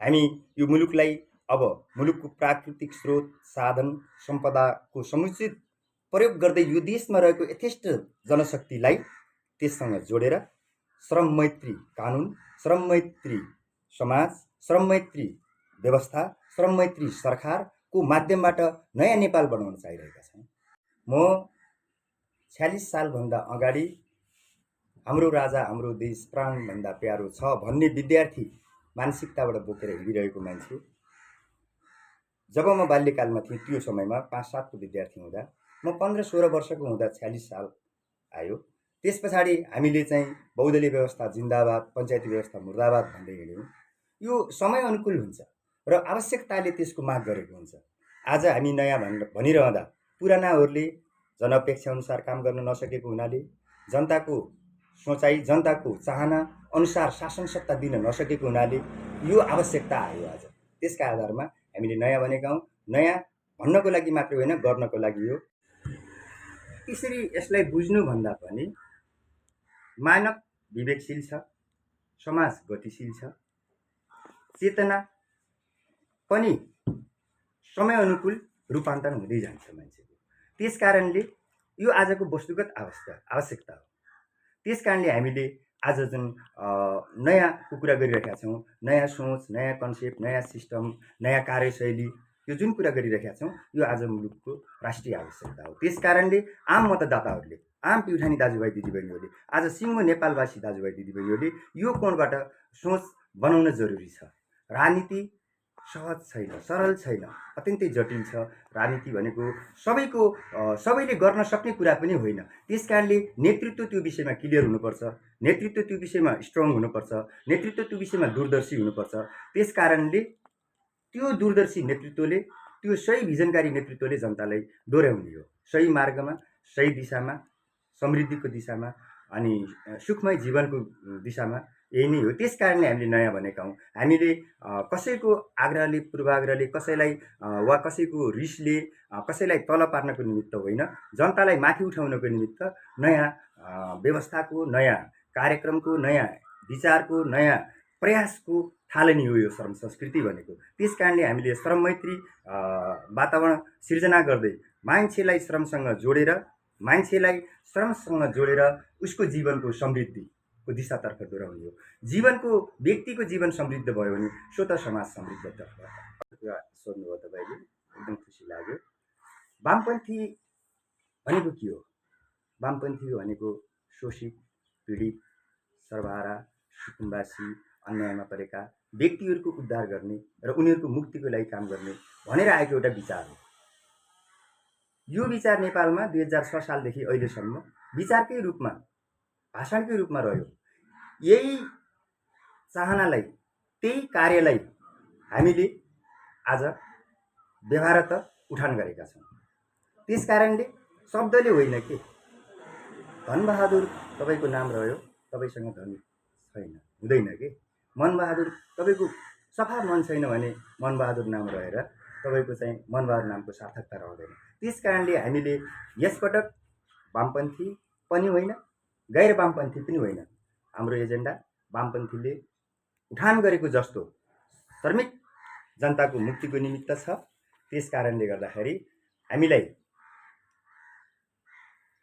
हामी यो मुलुकलाई अब मुलुकको प्राकृतिक स्रोत साधन सम्पदाको समुचित प्रयोग गर्दै यो देशमा रहेको यथेष्ट जनशक्तिलाई त्यससँग जोडेर श्रम मैत्री कानुन, श्रम मैत्री समाज, श्रम मैत्री व्यवस्था, श्रम मैत्री सरकारको माध्यमबाट नयाँ नेपाल बनाउन चाहिरहेका छौँ। म 46 सालभन्दा अगाडि हाम्रो राजा हाम्रो देश प्राणभन्दा प्यारो छ भन्ने विद्यार्थी मानसिकताबाट बोकेर हिँडिरहेको मान्छे। जब म बाल्यकालमा थिएँ त्यो समयमा 5-7 को विद्यार्थी हुँदा म 15-16 वर्षको हुँदा 46 साल आयो। त्यस पछाडि हामीले चाहिँ बहुदलीय व्यवस्था जिन्दाबाद, पञ्चायती व्यवस्था मुर्दाबाद भन्दै हिँड्यौँ। यो समय अनुकूल हुन्छ र आवश्यकताले त्यसको माग गरेको हुन्छ। आज हामी नयाँ भनिरहँदा पुरानाहरूले जनअपेक्षा अनुसार काम गर्न नसकेको हुनाले, जनताको सोचाइ, जनताको चाहना अनुसार शासन सत्ता दिन नसकेको हुनाले यो आवश्यकता आयो आज। त्यसका आधारमा हामीले नयाँ भनेका हौँ। नयाँ भन्नको लागि मात्र होइन, गर्नको लागि हो। त्यसरी यसलाई बुझ्नुभन्दा पनि मानव विवेकशील छ, समाज गतिशील छ, चेतना पनि समय अनुकूल रूपान्तरण हुँदै जान्छ मान्छेको। त्यस कारणले यो आजको वस्तुगत आवश्यकता हो। त्यस कारणले हामीले आज जुन नयाँ कुरा गरिरहेका छौँ, नयाँ सोच, नयाँ कन्सेप्ट, नयाँ सिस्टम, नयाँ कार्यशैली, यो जुन कुरा गरिरहेका छौँ यो आज मुलुकको राष्ट्रिय आवश्यकता हो। त्यस कारणले आम मतदाताहरूले, आम प्युठानी दाजुभाइ दिदीबहिनीहरूले, आज सिङ्गो नेपालवासी दाजुभाइ दिदीबहिनीहरूले यो कोणबाट सोच बनाउन जरुरी छ। राजनीति सहज छैन, सरल छैन, अत्यन्तै जटिल छ। राजनीति भनेको सबैले गर्न सक्ने कुरा पनि होइन। त्यस कारणले नेतृत्व त्यो विषयमा क्लियर हुनुपर्छ, नेतृत्व त्यो विषयमा स्ट्रङ हुनुपर्छ, नेतृत्व त्यो विषयमा दूरदर्शी हुनुपर्छ। त्यस कारणले त्यो दूरदर्शी नेतृत्वले, त्यो सही भिजनकारी नेतृत्वले जनतालाई डोर्याउने हो सही मार्गमा, सही दिशामा, समृद्धिको दिशामा अनि सुखमय जीवनको दिशामा। यही नै हो। त्यस कारणले हामीले नयाँ भनेका हौँ। हामीले कसैको आग्रहले, पूर्वाग्रहले, कसैलाई वा कसैको रिसले कसैलाई तल पार्नको निमित्त होइन, जनतालाई माथि उठाउनको निमित्त नयाँ व्यवस्थाको, नयाँ कार्यक्रमको, नयाँ विचारको, नयाँ प्रयासको थालनी हो यो श्रम संस्कृति भनेको। त्यस कारणले हामीले श्रम मैत्री वातावरण सिर्जना गर्दै मान्छेलाई श्रमसँग जोडेर, मान्छेलाई श्रमसँग जोडेर उसको जीवनको समृद्धिको दिशातर्फ डोर्याउने हो। व्यक्तिको जीवन समृद्ध भयो भने स्वतः समाज समृद्ध तर्फ। सोध्नुभयो तपाईँले, एकदम खुसी लाग्यो। वामपन्थी भनेको के हो? वामपन्थी भनेको शोषित, पीडित, सर्वहारा, सुकुम्बासी, अन्यायमा परेका व्यक्तिहरूको उद्धार गर्ने र उनीहरूको मुक्तिको लागि काम गर्ने भनेर आएको एउटा विचार हो। यो विचार नेपालमा 2006 सालदेखि अहिलेसम्म विचारकै रूपमा, भाषणकै रूपमा रह्यो। यही चाहनालाई, त्यही कार्यलाई हामीले आज व्यवहारत उठान गरेका छौँ। त्यस कारणले शब्दले होइन के, धनबहादुर तपाईँको नाम रह्यो, तपाईँसँग धन छैन, हुँदैन के। मनबहादुर, तपाईँको सफा मन छैन भने मनबहादुर नाम रहेर तपाईँको चाहिँ मनबहादुर नामको सार्थकता रहँदैन। त्यस कारणले हामीले यसपटक वामपन्थी पनि होइन, गैर वामपन्थी पनि होइन, हाम्रो एजेन्डा वामपन्थीले उठान गरेको जस्तो श्रमिक जनताको मुक्तिको निमित्त छ। त्यस कारणले गर्दाखेरि हामीलाई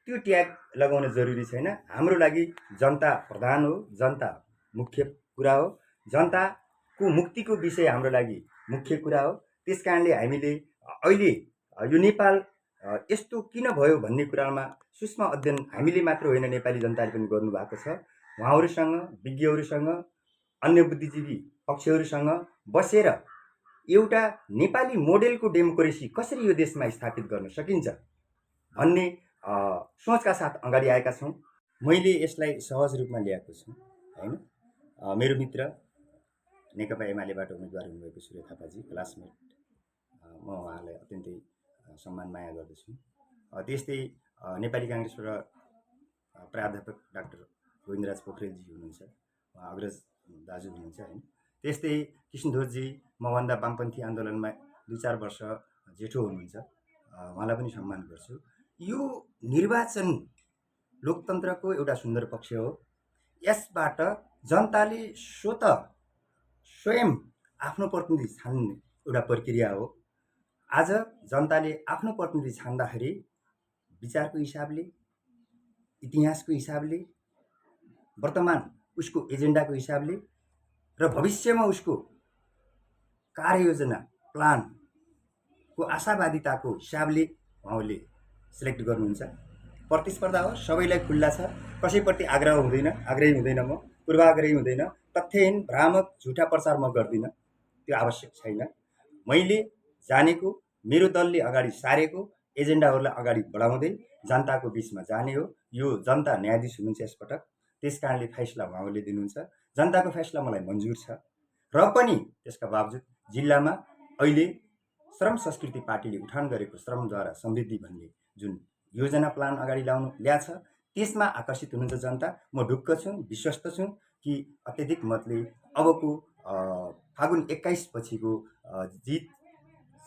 त्यो ट्याग लगाउन जरुरी छैन। हाम्रो लागि जनता प्रधान हो, जनता मुख्य कुरा हो, जनताको मुक्तिको विषय हाम्रो लागि मुख्य कुरा हो। त्यस कारणले हामीले अहिले यो नेपाल यस्तो किन भयो भन्ने कुरामा सूक्ष्म अध्ययन हामीले मात्र होइन, नेपाली जनताले पनि गर्नुभएको छ। उहाँहरूसँग, विज्ञहरूसँग, अन्य बुद्धिजीवी पक्षहरूसँग बसेर एउटा नेपाली मोडेलको डेमोक्रेसी कसरी यो देशमा स्थापित गर्न सकिन्छ भन्ने सोचका साथ अगाडि आएका छौँ। मैले यसलाई सहज रूपमा ल्याएको छु हैन। मेरो मित्र नेकपा एमालेबाट उम्मेदवार हुनुभएको सूर्य थापाजी, क्लासमेट, म उहाँलाई अत्यन्तै सम्मान माया गर्दछु। त्यस्तै नेपाली काङ्ग्रेसबाट प्राध्यापक डाक्टर गोविन्दराज पोखरेलजी हुनुहुन्छ, उहाँ अग्रज दाजु हुनुहुन्छ हैन। त्यस्तै कृष्णध्वजजी मभन्दा वामपन्थी आन्दोलनमा 2-4 वर्ष जेठो हुनुहुन्छ, उहाँलाई पनि सम्मान गर्छु। यो निर्वाचन लोकतन्त्रको एउटा सुन्दर पक्ष हो। यसबाट जनताले स्वयं आफ्नो प्रतिनिधि छान्ने एउटा प्रक्रिया हो। आज जनताले आफ्नो प्रतिनिधि छान्दाखेरि विचारको हिसाबले, इतिहासको हिसाबले, वर्तमान उसको एजेन्डाको हिसाबले र भविष्यमा उसको कार्ययोजना प्लानको आशावादिताको हिसाबले उहाँले सिलेक्ट गर्नुहुन्छ। प्रतिस्पर्धा हो, सबैलाई खुल्ला छ, कसैप्रति आग्रही हुँदैन, म पूर्वाग्रही हुँदैन, तथ्यहीन भ्रामक झुटा प्रचार म गर्दिनँ, त्यो आवश्यक छैन। मैले जानेको, मेरो दलले अगाडि सारेको एजेन्डाहरूलाई अगाडि बढाउँदै जनताको बिचमा जाने हो। यो जनता न्यायाधीश हुनुहुन्छ यसपटक, त्यस कारणले फैसला उहाँले दिनुहुन्छ। जनताको फैसला मलाई मन्जुर छ र पनि त्यसका बावजुद जिल्लामा अहिले श्रम संस्कृति पार्टीले उठान गरेको श्रमद्वारा समृद्धि भन्ने जुन योजना प्लान अगाडि ल्याछ त्यसमा आकर्षित हुनुहुन्छ जनता। म ढुक्क छु, विश्वस्त छु कि अत्यधिक मतले अबको फागुन 21 पछिको जित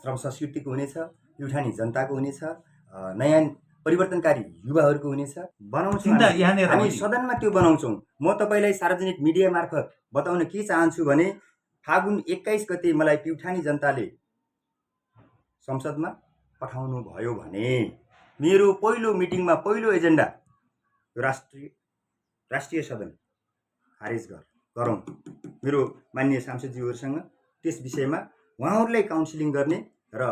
श्रम संस्कृतिको हुनेछ, प्युठानी जनताको हुनेछ, नयाँ परिवर्तनकारी युवाहरूको हुनेछ। बनाउँछौँ हामी सदनमा, त्यो बनाउँछौँ। म तपाईँलाई सार्वजनिक मिडिया मार्फत बताउन के चाहन्छु भने फागुन 21 गते मलाई प्युठानी जनताले संसदमा पठाउनु भयो भने मेरो पहिलो मिटिङमा पहिलो एजेन्डा राष्ट्रिय सदन खारेज गरौँ मेरो माननीय सांसदज्यूहरूसँग। त्यस विषयमा उहाँहरूलाई काउन्सिलिङ गर्ने र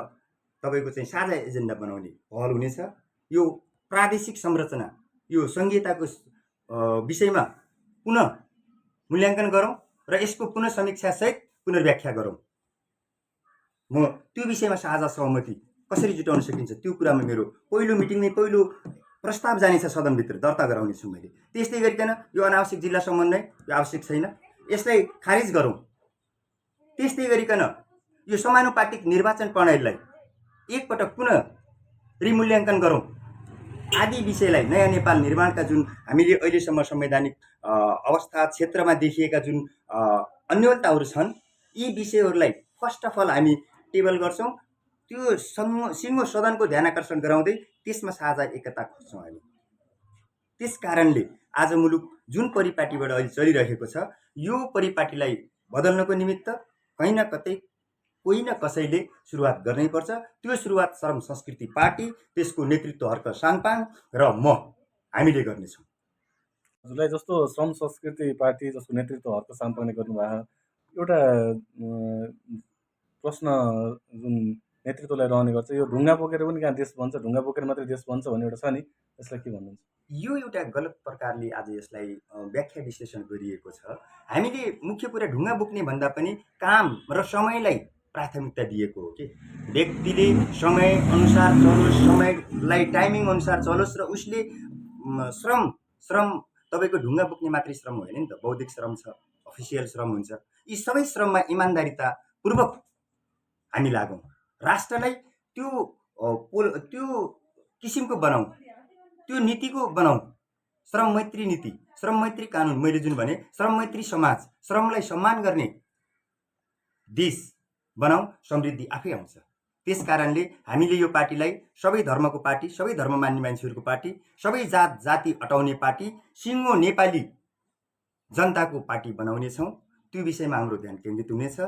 तपाईँको चाहिँ साझा एजेन्डा बनाउने पहल हुनेछ। यो प्रादेशिक संरचना, यो संहिताको विषयमा पुनः मूल्याङ्कन गरौँ र यसको पुनः समीक्षासहित पुनर्व्याख्या गरौँ। म त्यो विषयमा साझा सहमति कसरी जुटाउन सकिन्छ त्यो कुरामा मेरो पहिलो मिटिङमै पहिलो प्रस्ताव जानेछ, सदनभित्र दर्ता गराउनेछु मैले। त्यस्तै गरिकन यो अनावश्यक जिल्ला समन्वय यो आवश्यक छैन, यसलाई खारिज गरौँ। त्यस्तै गरिकन यो समानुपातिक निर्वाचन प्रणालीलाई एकपटक पुनः रिमूल्याङ्कन गरौँ। आदि विषयलाई नयाँ नेपाल निर्माणका जुन हामीले अहिलेसम्म संवैधानिक अवस्था क्षेत्रमा देखिएका जुन अन्योलताहरू छन्, यी विषयहरूलाई फर्स्ट अफ अल हामी टेबल गर्छौँ। त्यो सिङ्गो सदनको ध्यान आकर्षण गराउँदै त्यसमा साझा एकता खोज्छौँ हामी। त्यस कारणले आज मुलुक जुन परिपाटीबाट अहिले चलिरहेको छ, यो परिपाटीलाई बदल्नको निमित्त कहीँ न कतै कोही न कसैले सुरुवात गर्नैपर्छ। त्यो सुरुवात श्रम संस्कृति पार्टी, त्यसको नेतृत्व हर्क साङपाङ र हामीले गर्नेछौँ। हजुरलाई जस्तो श्रम संस्कृति पार्टी जसको नेतृत्व हर्क साङपाङले गर्नुभएको एउटा प्रश्न जुन नेतृत्वलाई रहने गर्छ, यो ढुङ्गा बोकेर पनि कहाँ देश बन्छ, ढुङ्गा बोकेर मात्रै देश बन्छ भन्ने एउटा छ नि, यसलाई के भन्नुहुन्छ? यो एउटा गलत प्रकारले आज यसलाई व्याख्या विश्लेषण गरिएको छ। हामीले मुख्य कुरा ढुङ्गा बोक्ने भन्दा पनि काम र समयलाई प्राथमिकता दिएको हो कि व्यक्तिले समय अनुसार चलोस्, समयलाई टाइमिङ अनुसार चलोस् र उसले श्रम तपाईँको ढुङ्गा बोक्ने मात्रै श्रम होइन नि त, बौद्धिक श्रम छ, अफिसियल श्रम हुन्छ। यी सबै श्रममा इमान्दारितापूर्वक हामी लागौँ, राष्ट्रलाई त्यो किसिमको बनाऊँ, त्यो नीतिको बनाऊँ। श्रम मैत्री नीति, श्रम मैत्री कानुन, मैले जुन भने श्रम मैत्री समाज, श्रमलाई सम्मान गर्ने देश बनाऊँ, समृद्धि आफै आउँछ। त्यस कारणले हामीले यो पार्टीलाई सबै धर्मको पार्टी, सबै धर्म मान्ने मान्छेहरूको पार्टी, सबै जात जाति अटाउने पार्टी, सिङ्गो नेपाली जनताको पार्टी बनाउनेछौँ। त्यो विषयमा हाम्रो ध्यान केन्द्रित हुनेछ।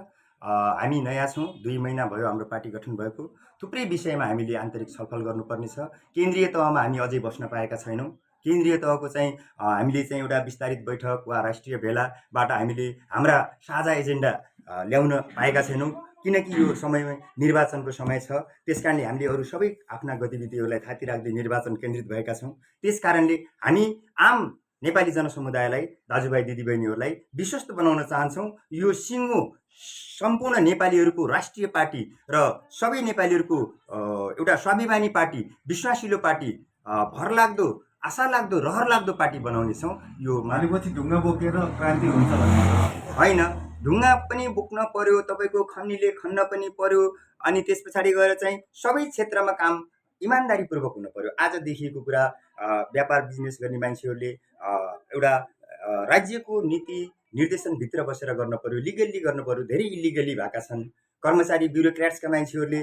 हामी नयाँ छौँ, 2 महिना भयो हाम्रो पार्टी गठन भएको। थुप्रै विषयमा हामीले आन्तरिक छलफल गर्नुपर्नेछ। केन्द्रीय तहमा हामी अझै बस्न पाएका छैनौँ। केन्द्रीय तहको चाहिँ हामीले चाहिँ एउटा विस्तारित बैठक वा राष्ट्रिय भेलाबाट हामीले हाम्रा साझा एजेन्डा ल्याउन पाएका छैनौँ, किनकि यो समयमा निर्वाचनको समय छ। त्यस कारणले हामीले अरू सबै आफ्ना गतिविधिहरूलाई थाती राख्दै निर्वाचन केन्द्रित भएका छौँ। त्यस कारणले हामी आम नेपाली जनसमुदायलाई, दाजुभाइ दिदीबहिनीहरूलाई विश्वस्त बनाउन चाहन्छौँ। यो सिङ्गो सम्पूर्ण नेपालीहरूको राष्ट्रिय पार्टी र सबै नेपालीहरूको एउटा स्वाभिमानी पार्टी, विश्वासिलो पार्टी, भरलाग्दो, आशा लाग्दो, रहर लाग्दो पार्टी बनाउनेछौँ। यो भनेपछि ढुङ्गा बोकेर क्रान्ति हुन्छ होइन, ढुङ्गा पनि बोक्न पर्यो, तपाईँको खन्नीले खन्न पनि पर्यो, अनि त्यस पछाडि गएर चाहिँ सबै क्षेत्रमा काम इमान्दारीपूर्वक हुन पर्यो। आज देखिएको कुरा व्यापार बिजनेस गर्ने मान्छेहरूले एउटा राज्यको नीति निर्देशनभित्र बसेर गर्न पर्यो, लिगल्ली गर्नु पर्यो। धेरै इलिगली भएका छन्, कर्मचारी ब्युरोक्रेट्सका मान्छेहरूले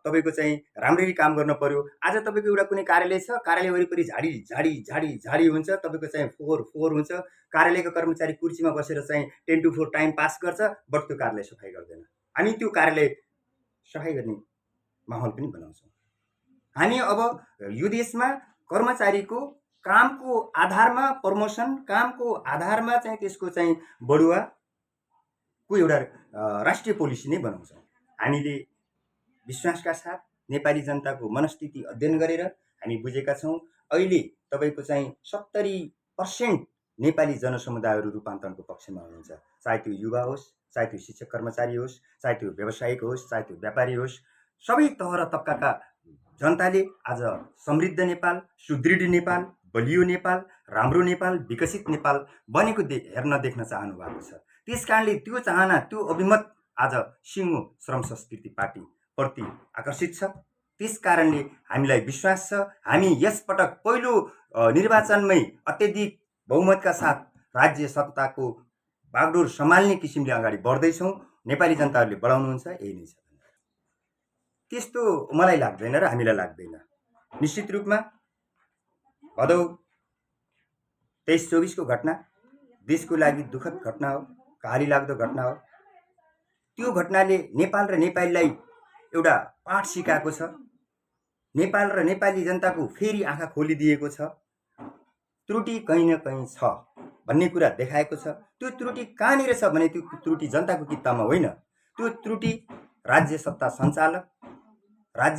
तपाईँको चाहिँ राम्ररी काम गर्न पर्यो। आज तपाईँको एउटा कुनै कार्यालय छ, कार्यालय वरिपरि झाडी झाडी झाडी झाडी हुन्छ, तपाईँको चाहिँ फोहोर फोहोर हुन्छ। कार्यालयको कर्मचारी कुर्सीमा बसेर चाहिँ 10 to 4 टाइम पास गर्छ, बट त्यो कार्यालय सफाइ गर्दैन। हामी त्यो कार्यालय सफाइ गर्ने माहौल पनि बनाउँछौँ। हामी अब यो देशमा कर्मचारीको कामको आधारमा प्रमोसन, कामको आधारमा चाहिँ त्यसको चाहिँ बढुवाको एउटा राष्ट्रिय पोलिसी नै बनाउँछौँ। हामीले विश्वासका साथ नेपाली जनताको मनस्थिति अध्ययन गरेर हामी बुझेका छौँ अहिले तपाईँको चाहिँ 70% नेपाली जनसमुदायहरू रूपान्तरणको पक्षमा हुनुहुन्छ। चाहे त्यो युवा होस्, चाहे त्यो शिक्षक कर्मचारी होस्, चाहे त्यो व्यवसायिक होस्, चाहे त्यो व्यापारी होस्, सबै तह र तबकाका जनताले आज समृद्ध नेपाल, सुदृढ नेपाल, बलियो नेपाल, राम्रो नेपाल, विकसित नेपाल बनेको हेर्न देख्न चाहनु भएको छ। त्यसकारणले त्यो चाहना, त्यो अभिमत आज सिङ्गो श्रम संस्कृति पार्टी प्रति आकर्षित छ। त्यसकारणले हामीलाई विश्वास छ हामी यसपटक पहिलो निर्वाचनमै अत्यधिक बहुमतका साथ राज्य सत्ताको बागडोर सम्हाल्ने किसिमले अगाडि बढ्दैछौँ। नेपाली जनताहरूले बढाउनुहुन्छ, यही नै छ। त्यस्तो मलाई लाग्दैन र हामीलाई लाग्दैन। निश्चित रूपमा भदौ 23-24 को घटना देशको लागि दुःखद घटना हो, कहाली लाग्दो घटना हो। त्यो घटनाले नेपाल र नेपालीलाई एउटा पाठ सिकाएको छ। नेपाल र नेपाली जनताको फेरि आँखा खोलिदिएको छ। त्रुटि कहीँ न कहीँ छ भन्ने कुरा देखाएको छ। त्यो त्रुटि कहाँनिर छ भने त्यो त्रुटि जनताको कित्तामा होइन, त्यो त्रुटि राज्य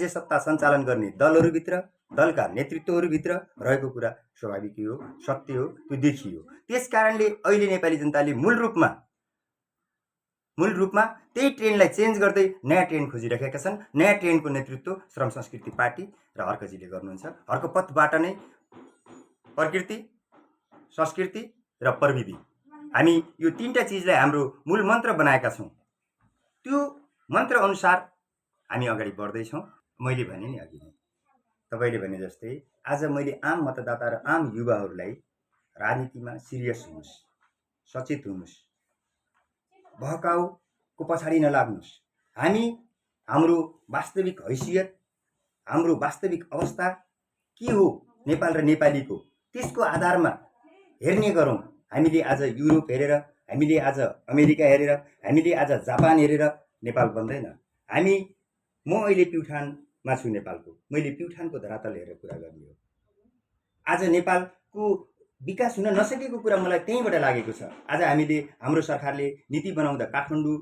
सत्ता सञ्चालन गर्ने दलहरूभित्र, दलका नेतृत्वहरूभित्र रहेको कुरा स्वाभाविक हो, सत्य हो, त्यो देखियो। त्यसकारणले अहिले नेपाली जनताले मूल रूपमा त्यही ट्रेनलाई चेन्ज गर्दै नयाँ ट्रेन खोजिरहेका छन्। नयाँ ट्रेनको नेतृत्व श्रम संस्कृति पार्टी र हर्कजीले गर्नुहुन्छ। हर्को पथबाट नै प्रकृति, संस्कृति र प्रविधि, हामी यो तीनटा चिजलाई हाम्रो मूल मन्त्र बनाएका छौँ। त्यो मन्त्र अनुसार हामी अगाडि बढ्दैछौँ। मैले भने नि अघि नै, तपाईँले भने जस्तै आज मैले आम मतदाता र आम युवाहरूलाई राजनीतिमा सिरियस हुनुहोस्, सचेत हुनुहोस्, बहकाउको पछाडि नलाग्नुहोस्। हामी हाम्रो वास्तविक हैसियत, हाम्रो वास्तविक अवस्था के हो नेपाल र नेपालीको, त्यसको आधारमा हेर्ने गरौँ। हामीले आज युरोप हेरेर, हामीले आज अमेरिका हेरेर, हामीले आज जापान हेरेर नेपाल बन्दैन। म अहिले प्युठानमा छु नेपालको, मैले प्युठानको धरातल हेरेर कुरा गर्ने हो। आज नेपालको विकास हुन नसकेको कुरा मलाई त्यहीँबाट लागेको छ। आज हाम्रो सरकारले नीति बनाउँदा काठमाडौँ,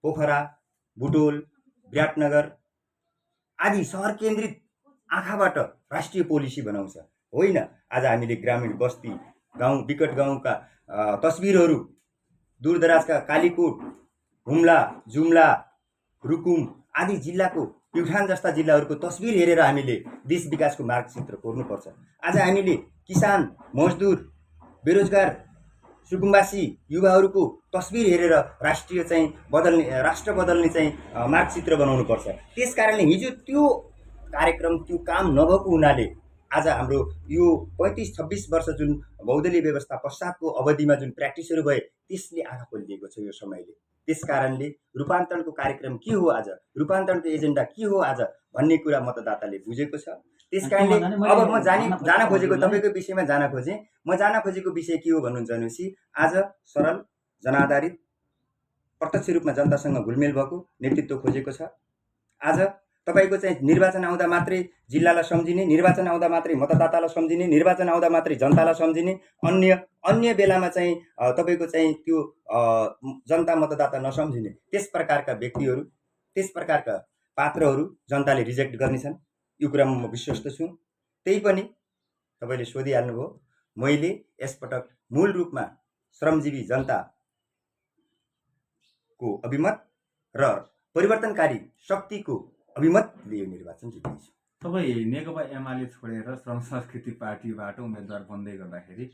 पोखरा, बुटोल, विराटनगर आदि सहर केन्द्रित आँखाबाट राष्ट्रिय पोलिसी बनाउँछ होइन। आज हामीले ग्रामीण बस्ती, गाउँ, विकट गाउँका तस्बिरहरू, दूरदराजका कालीकोट, हुम्ला, जुम्ला, रुकुम आदि जिल्लाको, प्युठान जस्ता जिल्लाहरूको तस्बिर हेरेर हामीले देश विकासको मार्गचित्र कोर्नुपर्छ। आज हामीले किसान, मजदुर, बेरोजगार, सुकुम्बासी युवाहरूको तस्बिर हेरेर राष्ट्र बदल्ने चाहिँ मार्गचित्र बनाउनुपर्छ। त्यसकारणले हिजो त्यो कार्यक्रम, त्यो काम नभएको हुनाले आज हाम्रो यो 35-26 वर्ष जुन बहुदलीय व्यवस्था पश्चातको अवधिमा जुन प्र्याक्टिसहरू भए त्यसले आँखा खोलिदिएको छ यो समयले। त्यसकारणले रूपान्तरणको कार्यक्रम के हो आज, रूपान्तरणको एजेन्डा के हो आज भन्ने कुरा मतदाताले बुझेको छ। त्यसकारणले अब म जान खोजेको, तपाईँको विषयमा जान खोजेँ, म जान खोजेको विषय के हो भन्नुहुन्छ भनेपछि आज सरल, जनआधारित, प्रत्यक्ष रूपमा जनतासँग घुलमेल भएको नेतृत्व खोजेको छ। आज तपाईँको चाहिँ निर्वाचन आउँदा मात्रै जिल्लालाई सम्झिने, निर्वाचन आउँदा मात्रै मतदातालाई सम्झिने, निर्वाचन आउँदा मात्रै जनतालाई सम्झिने, अन्य बेलामा चाहिँ तपाईँको चाहिँ त्यो जनता मतदाता नसम्झिने, त्यस प्रकारका व्यक्तिहरू, त्यस प्रकारका पात्रहरू जनताले रिजेक्ट गर्नेछन्। यो कुरामा म विश्वस्त छु। त्यही पनि तपाईँले सोधिहाल्नुभयो, मैले यसपटक मूल रूपमा श्रमजीवी जनताको अभिमत र परिवर्तनकारी शक्तिको अभिमत लियो निर्वाचन जित्नेछु। तपाईँ नेकपा एमाले छोडेर श्रम संस्कृति पार्टीबाट उम्मेदवार बन्दै गर्दाखेरि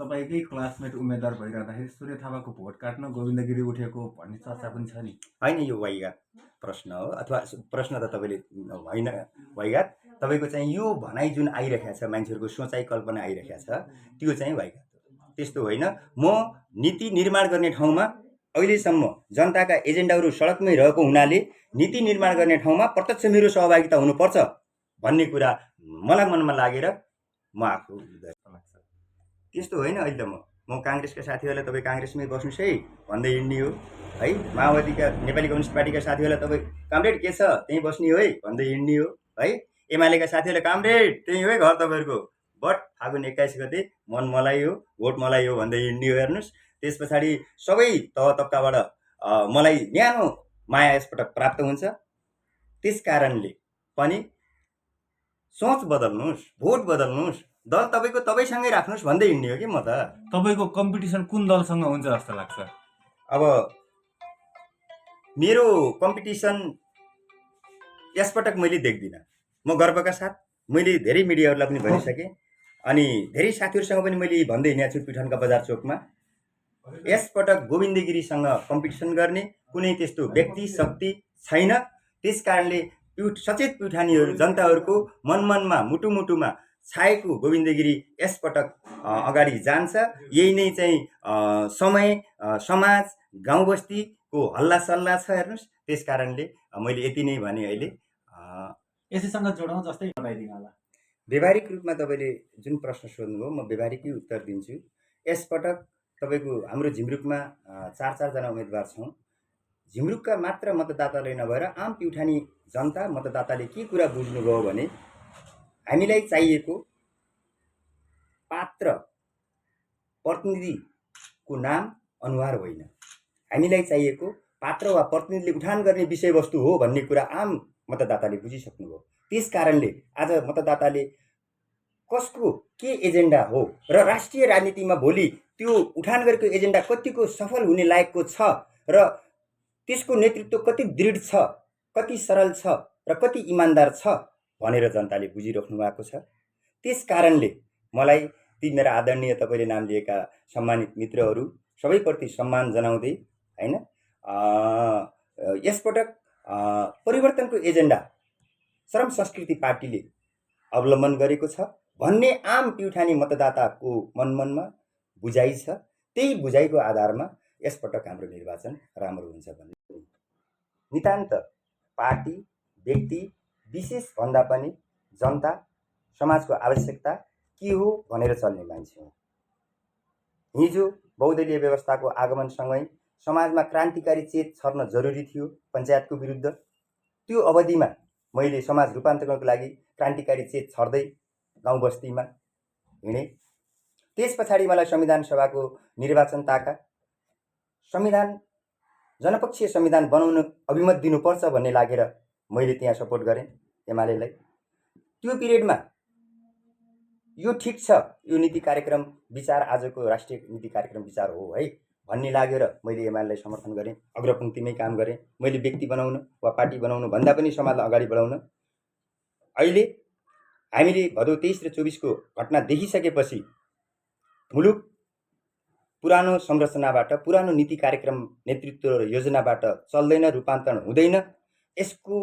तपाईँकै क्लासमेट उम्मेदवार भइरहँदाखेरि सूर्य थापाको भोट काट्न गोविन्द गिरी उठेको भन्ने चर्चा पनि छ नि। होइन, यो वाइगात प्रश्न हो, अथवा प्रश्न त तपाईँले होइन वाइगात, तपाईँको चाहिँ यो भनाइ जुन आइरहेको छ, मान्छेहरूको सोचाइ कल्पना आइरहेको छ, त्यो चाहिँ वाइगात हो, त्यस्तो होइन। म नीति निर्माण गर्ने ठाउँमा अहिलेसम्म जनताका एजेन्डाहरू सडकमै रहेको हुनाले नीति निर्माण गर्ने ठाउँमा प्रत्यक्ष मेरो सहभागिता हुनुपर्छ भन्ने कुरा मलाई मनमा लागेर म आफू लाग्छ? त्यस्तो होइन। अहिले त म काङ्ग्रेसका साथीहरूलाई तपाईँ काङ्ग्रेसमै बस्नुहोस् है भन्दै हिँड्ने हो है, माओवादीका नेपाली कम्युनिस्ट पार्टीका साथीहरूलाई तपाईँ कामरेड के छ त्यहीँ बस्ने हो है भन्दै हिँड्ने हो है, एमालेका साथीहरूलाई कामरेड त्यहीँ हो है घर तपाईँहरूको, बट फागुन 21 गते मन मलाई हो भोट मलाई हो भन्दै हिँड्ने हो। हेर्नुहोस्, त्यस पछाडि सबै तह तब्काबाट मलाई न्यानो माया यसपटक प्राप्त हुन्छ। त्यस कारणले पनि सोच बदल्नुहोस्, भोट बदल्नुहोस्, दल तपाईँको तपाईँसँगै राख्नुहोस् भन्दै हिँड्ने हो कि म त। तपाईँको कम्पिटिसन कुन दलसँग हुन्छ जस्तो लाग्छ? अब मेरो कम्पिटिसन यसपटक मैले देख्दिनँ। म गर्वका साथ मैले धेरै मिडियाहरूलाई पनि भनिसकेँ अनि धेरै साथीहरूसँग पनि मैले भन्दै हिँडेको छु प्युठानका बजार चोकमा, यसपटक गोविन्द गिरीसँग कम्पिटिसन गर्ने कुनै त्यस्तो व्यक्ति शक्ति छैन। त्यस कारणले सचेत प्युठानीहरू जनताहरूको मनमनमा मुटुमुटुमा छाएको गोविन्द गिरी यसपटक अगाडि जान्छ। यही नै चाहिँ समय समाज गाउँ बस्तीको हल्ला सल्लाह छ। हेर्नुहोस्, त्यस कारणले मैले यति नै भने। अहिले यसैसँग जोडौँ जस्तै बताइदिनु होला। व्यवहारिक रूपमा तपाईँले जुन प्रश्न सोध्नुभयो म व्यवहारिकै उत्तर दिन्छु। यसपटक तपाईँको हाम्रो झिमरुकमा 4 जना उम्मेदवार छौँ। झिमरुकका मात्र मतदाताले नभएर आम प्युठानी जनता मतदाताले के कुरा बुझ्नुभयो भने हामीलाई चाहिएको पात्र प्रतिनिधिको नाम अनुहार होइन, हामीलाई चाहिएको पात्र वा प्रतिनिधिले उठान गर्ने विषयवस्तु हो भन्ने कुरा आम मतदाताले बुझिसक्नुभयो। त्यस कारणले आज मतदाताले कसको के एजेन्डा हो र राष्ट्रिय राजनीतिमा भोलि त्यो उठान गरेको एजेन्डा कतिको सफल हुने लायकको छ र त्यसको नेतृत्व कति दृढ छ, कति सरल छ र कति इमान्दार छ भनेर जनताले बुझिराख्नु भएको छ। त्यस कारणले मलाई ती मेरा आदरणीय तपाईँले नाम लिएका सम्मानित मित्रहरू सबैप्रति सम्मान जनाउँदै हैन, यसपटक परिवर्तनको एजेन्डा श्रम संस्कृति पार्टीले अवलम्बन गरेको छ भन्ने आम प्युठानी मतदाताको मनमनमा बुझाइ छ। त्यही बुझाइको आधारमा यसपटक हाम्रो निर्वाचन राम्रो हुन्छ भन्ने नितान्त पार्टी व्यक्ति विशेष भन्दा पनि जनता समाजको आवश्यकता के हो भनेर चल्ने मान्छे हो। हिजो बहुदलीय व्यवस्थाको आगमनसँगै समाजमा क्रान्तिकारी चेत छर्न जरुरी थियो पञ्चायतको विरुद्ध। त्यो अवधिमा मैले समाज रूपान्तरणको लागि क्रान्तिकारी चेत छर्दै गाउँ बस्तीमा हिँडेँ। त्यस पछाडि मलाई संविधान सभाको निर्वाचन ताका, संविधान जनपक्षीय संविधान बनाउन अभिमत दिनुपर्छ भन्ने लागेर मैले त्यहाँ सपोर्ट गरेँ एमालेलाई। त्यो पिरियडमा यो ठिक छ, यो नीति कार्यक्रम विचार आजको राष्ट्रिय नीति कार्यक्रम विचार हो है भन्ने लागेर मैले एमालेलाई समर्थन गरेँ, अग्रपङ्क्तिमै काम गरेँ। मैले व्यक्ति बनाउन वा पार्टी बनाउनु भन्दा पनि समाजलाई अगाडि बढाउन। अहिले हामीले भदौ 23 र 24 को घटना देखिसकेपछि मुलुक पुरानो संरचनाबाट, पुरानो नीति कार्यक्रम नेतृत्व र योजनाबाट चल्दैन, रूपान्तरण हुँदैन। यसको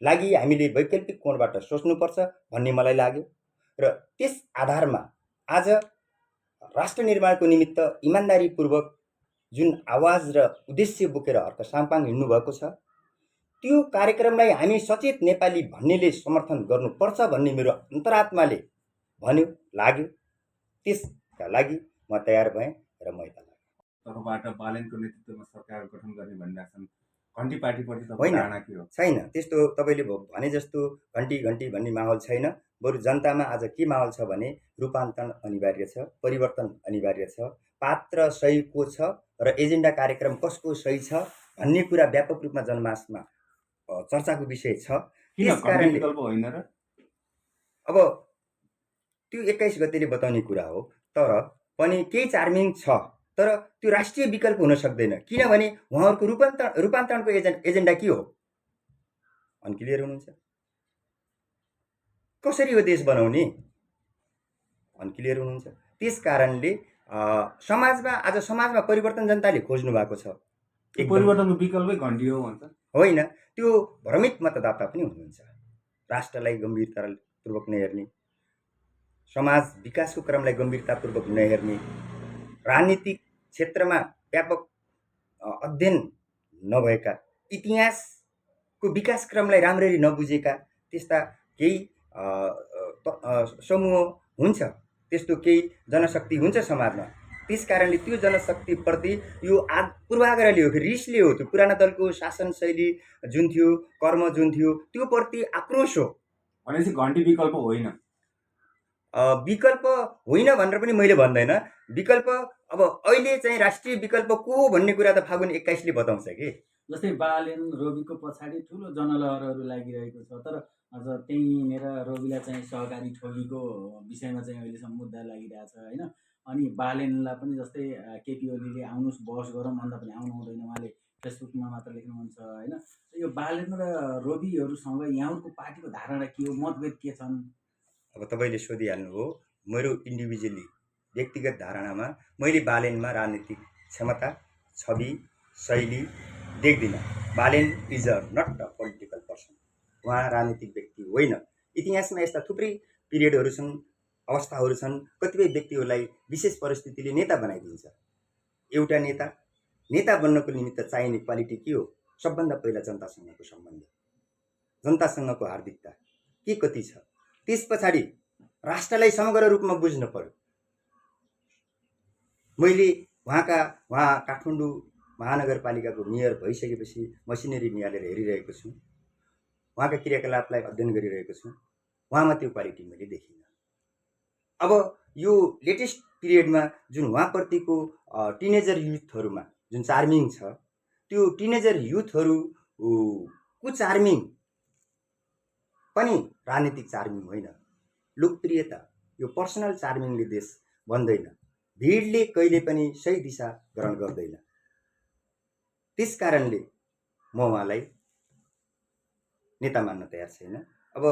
लागि हामीले वैकल्पिक कोणबाट सोच्नुपर्छ भन्ने मलाई लाग्यो र त्यस आधारमा आज राष्ट्र निर्माणको निमित्त इमान्दारीपूर्वक जुन आवाज र उद्देश्य बोकेर हर्क साङपाङ हिँड्नु भएको छ, त्यो कार्यक्रमलाई हामी सचेत नेपाली भन्नेले समर्थन गर्नुपर्छ भन्ने मेरो अन्तरात्माले भन्यो, लाग्यो। त्यसका लागि म तयार भएँ र म यता लागेँ। तर्फबाट बालेनको नेतृत्वमा सरकार गठन गर्ने भनिरहेका छन्। घन्टी पार्टीप्रति होइन, तपाईँको धारणा के हो? छैन त्यस्तो। तपाईँले भने जस्तो घन्टी घन्टी भन्ने माहौल छैन। बरु जनतामा आज के माहौल छ भने रूपान्तरण अनिवार्य छ, परिवर्तन अनिवार्य छ, पात्र सही को छ र एजेन्डा कार्यक्रम कसको सही छ भन्ने कुरा व्यापक रूपमा जनमासमा चर्चाको विषय छ। किन घन्टी विकल्प होइन र? अब त्यो 21 गतेले बताउने कुरा हो, तर पनि केही चार्मिङ छ, तर त्यो राष्ट्रिय विकल्प हुन सक्दैन। किनभने उहाँहरूको रूपान्तरणको एजेन्डा के हो? अनक्लियर हुनुहुन्छ। कसरी यो देश बनाउने अनक्लियर हुनुहुन्छ। त्यस कारणले समाजमा परिवर्तन जनताले खोज्नु भएको छ। एक परिवर्तनको विकल्पै घन्टी हो भन्छ। होइन, त्यो भ्रमित मतदाता पनि हुनुहुन्छ। राष्ट्रलाई गम्भीरतापूर्वक नहेर्ने, समाज विकासको क्रमलाई गम्भीरतापूर्वक नहेर्ने, राजनीतिक क्षेत्रमा व्यापक अध्ययन नभएका, इतिहासको विकासक्रमलाई राम्ररी नबुझेका त्यस्ता केही समूह हुन्छ, त्यस्तो केही जनशक्ति हुन्छ समाजमा। त्यस कारणले त्यो जनशक्तिप्रति यो पूर्वाग्रहले हो कि रिसले हो, त्यो पुराना दलको शासन शैली जुन थियो, कर्म जुन थियो, त्यो प्रति आक्रोश हो। भनेपछि घन्टी विकल्प होइन। विकल्प होइन भनेर पनि मैले भन्दैन। विकल्प अब अहिले चाहिँ राष्ट्रिय विकल्प को हो भन्ने कुरा त फागुन 21 ले बताउँछ कि। जस्तै बालेन रोबीको पछाडि ठुलो जनलहरहरू लागिरहेको छ, तर अझ त्यहीँनिर रोबीलाई चाहिँ सहकारी ठगीको विषयमा चाहिँ अहिलेसम्म मुद्दा लागिरहेछ होइन। अनि बालेनलाई पनि जस्तै केपी ओलीले आउनुहोस् बहस गरौँ भन्दा पनि आउनु हुँदैन, उहाँले फेसबुकमा मात्र लेख्नुहुन्छ होइन। यो बालेन र रोबीहरूसँग यहाँहरूको पार्टीको धारणा के हो, मतभेद के छन्? अब तपाईँले सोधिहाल्नुभयो। मेरो इन्डिभिजुअली व्यक्तिगत धारणामा मैले बालेनमा राजनीतिक क्षमता, छवि, शैली देख्दिनँ। Balen is not a political person. उहाँ राजनीतिक व्यक्ति होइन। इतिहासमा यस्ता थुप्रै पिरियडहरू छन्, अवस्थाहरू छन्, कतिपय व्यक्तिहरूलाई विशेष परिस्थितिले नेता बनाइदिन्छ। एउटा नेता बन्नको निमित्त चाहिने क्वालिटी के हो? सबभन्दा पहिला जनतासँगको सम्बन्ध, जनतासँगको हार्दिकता के कति छ, त्यस पछाडि राष्ट्रलाई समग्र रूपमा बुझ्न पर्यो। मैले उहाँ काठमाडौँ महानगरपालिकाको मेयर भइसकेपछि मसिनरी निहालेर हेरिरहेको छु, उहाँका क्रियाकलापलाई अध्ययन गरिरहेको छु। उहाँमा त्यो क्वालिटी मैले देखिनँ। अब यो लेटेस्ट पिरियडमा जुन उहाँप्रतिको टिनेजर युथहरूमा जुन चार्मिङ छ, त्यो टिनेजर युथहरूको चार्मिङ पनि राजनीतिक चार्मिङ होइन। लोकप्रियता, यो पर्सनल चार्मिङले देश बन्दैन। भिडले कहिले पनि सही दिशा ग्रहण गर्दैन। त्यस कारणले म उहाँलाई नेता मान्न तयार छैन। अब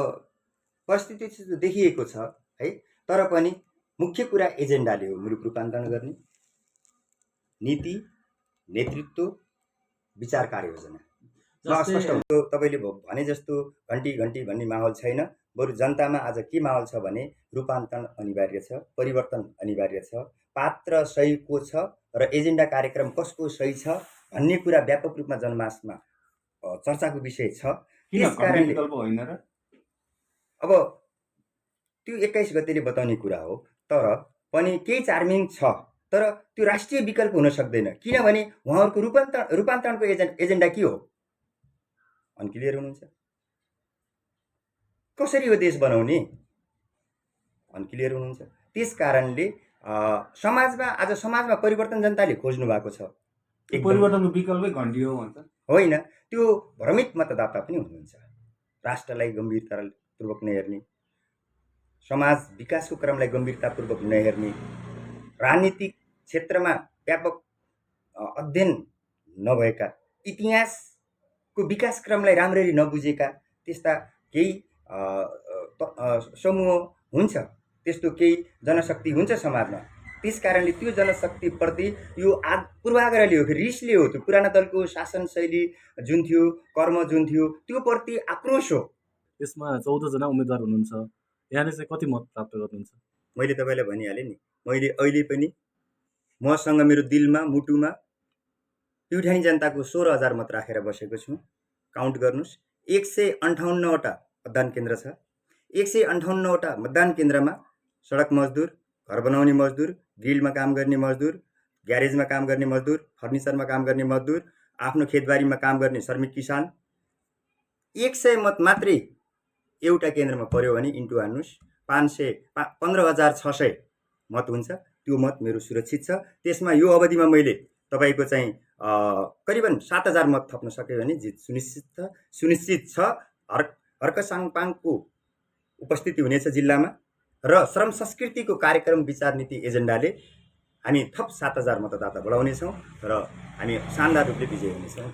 परिस्थिति चाहिँ देखिएको छ है, तर पनि मुख्य कुरा एजेन्डाले हो मुलुक रूपान्तरण गर्ने, नीति, नेतृत्व, विचार, कार्ययोजना। स्पष्ट हुन्छ। तपाईँले भने जस्तो घन्टी भन्ने माहौल छैन। बरु जनतामा आज के माहौल छ भने रूपान्तरण अनिवार्य छ, परिवर्तन अनिवार्य छ, पात्र सही को छ र एजेन्डा कार्यक्रम कसको सही छ भन्ने कुरा व्यापक रूपमा जनमासमा चर्चाको विषय छ। त्यस कारणले अब त्यो 21 गतेले बताउने कुरा हो, तर पनि केही चार्मिङ छ, तर त्यो राष्ट्रिय विकल्प हुन सक्दैन। किनभने उहाँहरूको रूपान्तरणको एजेन्डा के हो? अनक्लियर हुनुहुन्छ। कसरी हो देश बनाउने? अनक्लियर हुनुहुन्छ। त्यस कारणले समाजमा परिवर्तन जनताले खोज्नु भएको छ। परिवर्तनको विकल्पै घन्टी हो भन्छ होइन, त्यो भ्रमित मतदाता पनि हुनुहुन्छ। राष्ट्रलाई गम्भीरतापूर्वक नहेर्ने, समाज विकासको क्रमलाई गम्भीरतापूर्वक नहेर्ने, राजनीतिक क्षेत्रमा व्यापक अध्ययन नभएका, इतिहासको विकासक्रमलाई राम्ररी नबुझेका त्यस्ता केही समूह हुन्छ, त्यस्तो केही जनशक्ति हुन्छ समाजमा। त्यस कारणले त्यो जनशक्तिप्रति यो पूर्वाग्रहले हो कि रिसले हो, त्यो पुराना दलको शासन शैली जुन थियो, कर्म जुन थियो, त्यो प्रति आक्रोश हो। यसमा 14 जना उम्मेदवार हुनुहुन्छ, यहाँले चाहिँ कति मत प्राप्त गर्नुहुन्छ? मैले तपाईँलाई भनिहालेँ नि, मैले अहिले पनि मसँग मेरो दिलमा, मुटुमा प्युठानी जनताको 16,000 मत राखेर बसेको छु। काउन्ट गर्नुहोस्, 158वटा मतदान केन्द्र छ। 158वटा मतदान केन्द्रमा सडक मजदुर, घर बनाउने मजदुर, ग्रिलमा काम गर्ने मजदुर, ग्यारेजमा काम गर्ने मजदुर, फर्निचरमा काम गर्ने मजदुर, आफ्नो खेतबारीमा काम गर्ने श्रमिक किसान, 100 मत मात्रै एउटा केन्द्रमा पर्यो भने इन्टु हान्नुहोस्, 15,600 मत हुन्छ। त्यो मत मेरो सुरक्षित छ। त्यसमा यो अवधिमा मैले तपाईँको चाहिँ करिबन 7,000 मत थप्न सक्यो भने जित सुनिश्चित छ। हर्क साङपाङको उपस्थिति हुनेछ जिल्लामा र श्रम संस्कृतिको कार्यक्रम विचार नीति एजेन्डाले हामी थप 7,000 मतदाता बढाउनेछौँ र हामी शानदार रूपले विजयी हुनेछौँ।